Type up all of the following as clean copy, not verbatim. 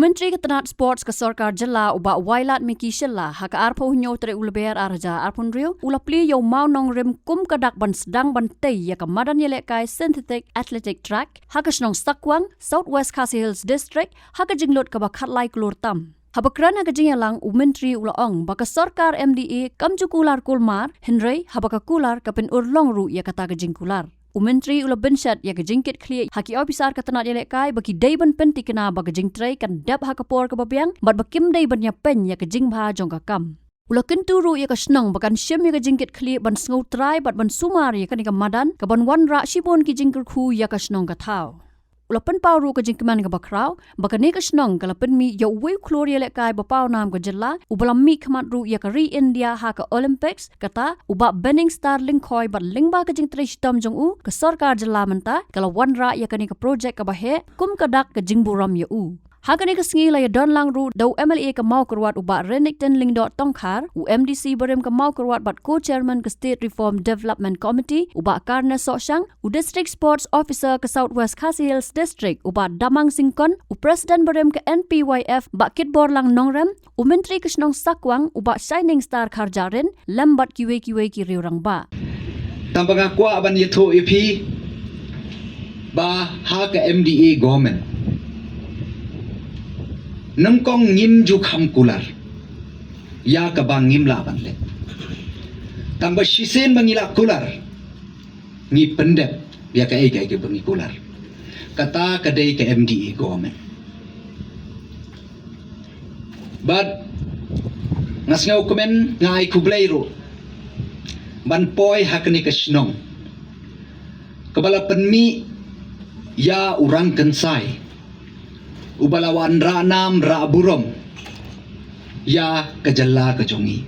Menteri Ketenat Sports ke Sarkar Jela uba Wailad Miki Shilla haka arpo nyo tere ulber araja arpun rio ulapli yo mau nong rim kum kadak ban sedang ban tei ya ke Madan yelekai synthetic athletic track haka snong Sakwang Southwest Khasi Hills District haka jinglot ke bakhatlai Klur tam. Habakran haka jingyalang Menteri ulaong baka Sarkar MDA kamju Kular Kulmar Henry habaka Kular kapin urlong ru ya kata ke jing Kular. Menteri ula bensat ya kejingkit clear haki officer ketenat yelekai bagi daiban penti kena bagi jing tray kan dap hakapor ke babiang bat bakim daiban nya pen ya kejing bha jong kakam. Ula kenturu ya ka snong bakan syem ya kejingkit clear ban sngo try bat ban sumar ya kan ka Madan ka ban wan ra shibon ki jingkur khu ya ka snong ka thau. Ula pen pau ru ka jingkeman ka bakrau baka ne ka snong kala pen mi ya we Klur yelekai ba pau nam ka jella ubalam mi khamat ru ya ka re India ha ka Olympics kata uba benning star lingkhoi bat lingba ka jing trish tam jong u ka Sarkar jella menta kala wan ra ya ka ni ka project ka bahe kum kadak ka jingburam ya u. Hakani ka singi la ya don lang ru dau MLA ka mau kerwat uba Renington Lingdot Tongkhar u MDC berem ka mau kerwat bat co-chairman ka State Reform Development Committee uba Karna Soshang u District Sports Officer ka Southwest Khasi Hills District uba Damang Singkon u President berem ka NPYF ba Kitbor lang nongrem u Menteri ka Snong Sakwang uba Shining Star Kharjarin lambat kiwe ki riurang ba. Tampang akwa ban yetho ipi ba ha ka MDA government nangkong ngim ju kham Kular ya ka bang ngim la ban le tamba shisen bangila Kular ngi pendep ya ka ega ke bangi Kular kata kadai ke MDA government but ngasngau komen ngai kublai ro ban poi hakni ka snong kabala penmi ya urang kensai ubalawan ra nam ra burom ya kejalla kejongi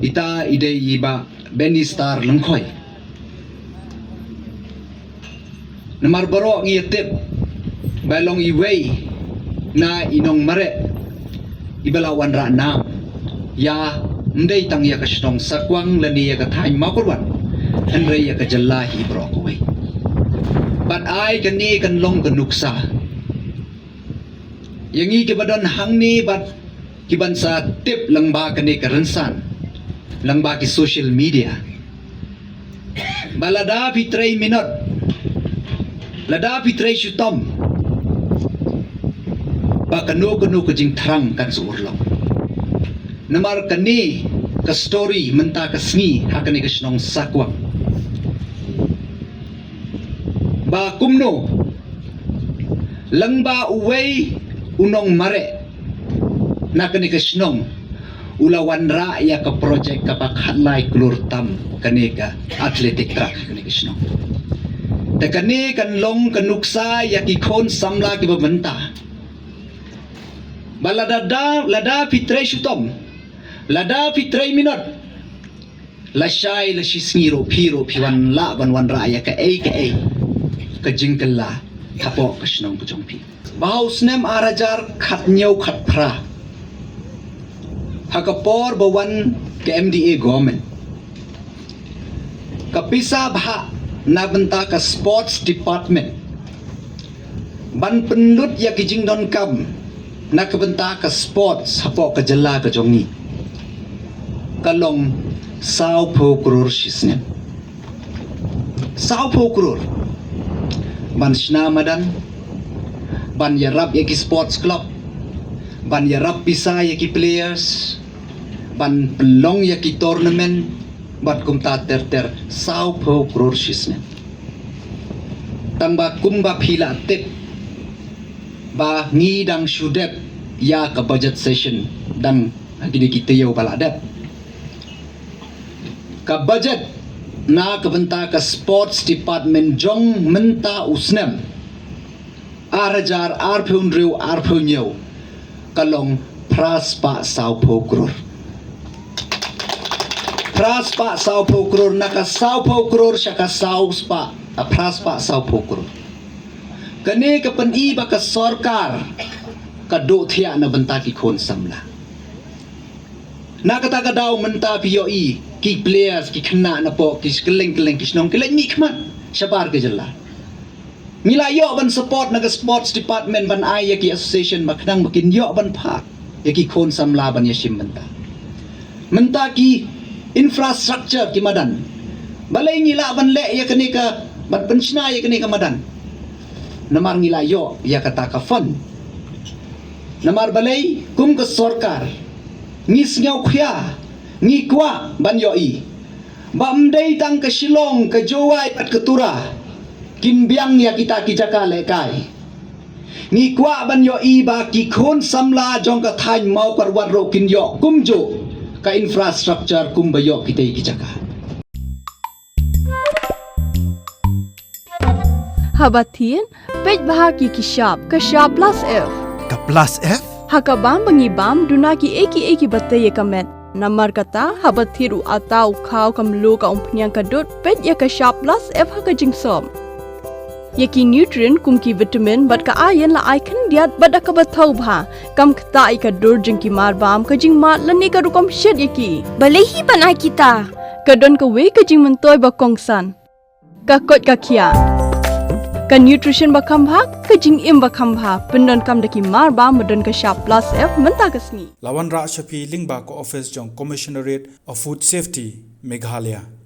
ita ide iba Benny Star lengkhoi namar borok ngi tip balong iwei na inong mare ibalawan ra nam ya ndai tang ya kashnong Sakwang lani ya kathai makurwan andre ya kejalla hi borok wei but ai kani kan long kanuksa yang i kebadan hang ni bat kiban sa tip langba kani karensan langba ki social media balada pitray minot lada pitray syutom ba kanu kejing terang kan suurlong namar kani ka story menta ka sngi hakani ka snong Sakwang ba kumno langba uwei unong mare nakani ka snong ulawan ra ya ka project ka pakhatlai Klur tam kani ka athletic track kani ka snong ta kani kan long kanuksa ya ki khon samla ki babanta balada pitre shutom lada pitre minot lashai lashisngiro phiro phiwan la ban ra ya ka ka jingkalla kapo ka snong ka jongpi Bahaus nem arajar khat nyau khat pra hakapor bawan ke MDA government kapisa bha na benta ka sports department ban penlut ya kijing don kam na kabenta ka sports hapo ka jalla ka jongi kalong sao pho crore shisnem sao pho crore ban shna Madan ban yarap yaki sports club ban yarap pisa yaki players ban pelong yaki tournament bat kumta ter sao pho crore shisne tamba kumba phila tip ba ngi dang shudep ya ka budget session dang agini kita yo baladap ka budget na ka benta ka sports department jong menta usnem arajar arphun riu arphun yo kalong praspa sao pho crore praspa sao pho crore naka sao pho crore shaka sao spa praspa sao pho crore kane ka pan i ba ka sarkar ka do thia na banta ki khon samla nakata ka daw menta piyo i ki players ki khna na po ki skeling ki snong ki mi khman shabar ke jalla Ngila yo ban support naga sports department ban ai yaki association maknang makin yo ban phak yaki khon samla ban yashim menta ki infrastructure ki Madan balai ngila ban le yakani ka ban pensiona yakani ka Madan namar ngila yo yakata ka fund namar balai kum ka sarkar ngis ngau khya ngi kwa ban yo i bam dei tang ka Shillong ka Jowai pat ka tura kin biang ya kita kijaka le kai ngi kwa ban yo i ba ki khon samla jong ka thain mau par war ro kin yo kum jo ka infrastructure kum ba yo kitei kijaka Habatin pej bahagi ki shop plus F Ka plus F? hakabam bangi bam duna ki eki batte ye kamet namar kata habathiru atau khau kamlu ka umpnyang kadut pej ya ka shop plus F haka jingsom yaki nutrient kum ki vitamin bat ka ayen la icon diat bada ka bathau bha kam khta ai ka dur jing ki mar bam ka jing mat lani ka rukom shed yaki Balehi panai kita. kadon ka we ka jing mentoy ba kongsan ka kot ka khia ka nutrition ba khambha ka jing im ba khambha pendon kam daki mar ba madon ka shop plus F menta kasni Lawan Ra Shafi Lingba ko office jong Commissionerate of Food Safety Meghalaya.